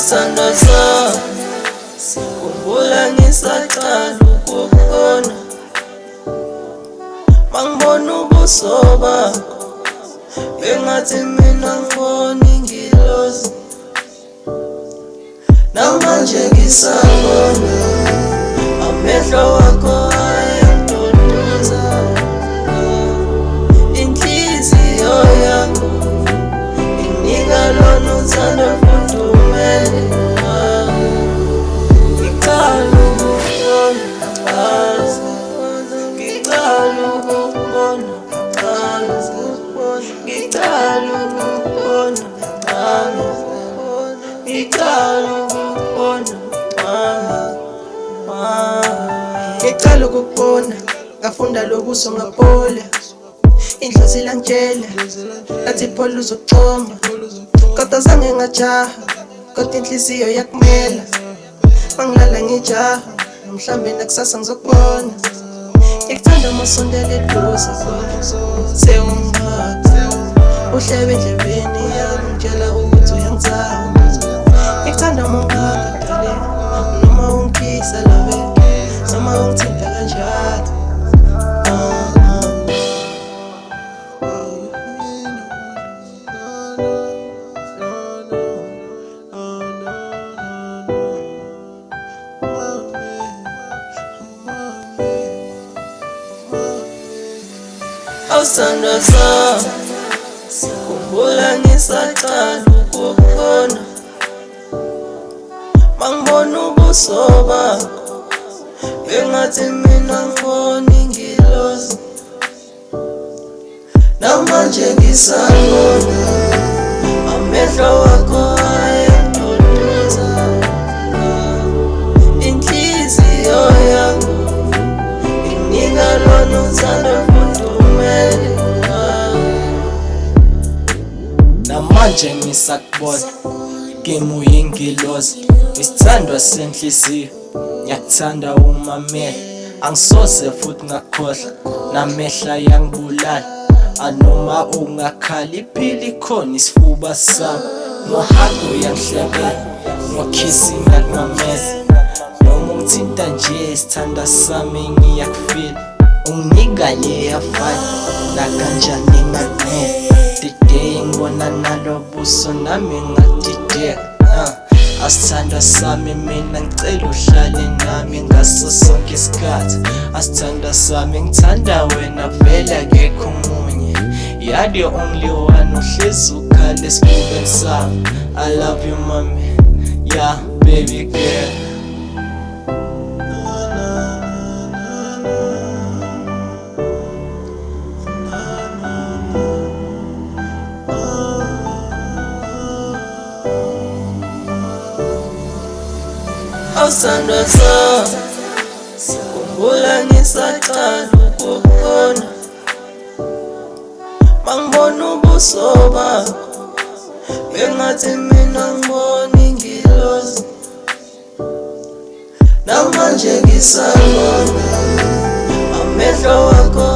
awusithandwa sami, khumbula ngisaqala ukukubona, mangibona ubuso bakho engathi mina ngibona ingilozi. Namanje ngisabona amehlo wakho ayangidonsa, inhliziyo yakho inika lona uthando olufudumele. Ngiqala ukukubona ngazi, ngiqala ukukubona ngazi, ngiqala ukukubona ngazi, ngiqala ukukubona ngiqala ukukubona, ngafunda lobuso ngaphola, indlozi langitshela lathi phola uzokucoma, kodwa zange ngajaha, kodwa inhliziyo yakumela. Mangilala ngijaha, mhlambe nakusasa ngizokubona. Ngikuthanda masondela eduze, sewungiphatha uhlebe endlebeni yami, ngitshela ukuthi uyangizama. Ngikuthanda mongaka dale, noma ungiphisa labe, noma ungithinta kanjalo. Awusithandwa sami, khumbula ngisaqala ukukubona, mangibona ubuso bakho engathi mina ngibona ingilozi. Namanje ngisabona amehlo wakho ayangidonsa, inhliziyo yakho inika lona uthando olufudumele. Namanje ngisakubona game uyingilozi, isithandwa senhliziyo, ngiyakuthanda umamela, angisoze futhi ngakhohlwa, namehla yangibulala. Anoma ungakhala iphila ikhona isifuba sami, ngohago uyangihlebela, ngokhisi ngakumameza, noma ungithinta nje isithanda sami ngiyakufila. Unginika leyafana nakanjani ngakumela, today ngibona nalo buso nami ngadideka. Asithandwa sami mina ngicela uhlale nami ngaso sonke isikhathi. Asithandwa sami ngithanda wena vele akekho omunye, you're the only one uhlezi ukhala esifubeni sami. I love you mami, yeah baby girl. Awusithandwa sami, khumbula ngisaqala ukukubona, mangibona ubuso bakho engathi mina ngibona ingilozi. Namanje ngisabona amehlo wakho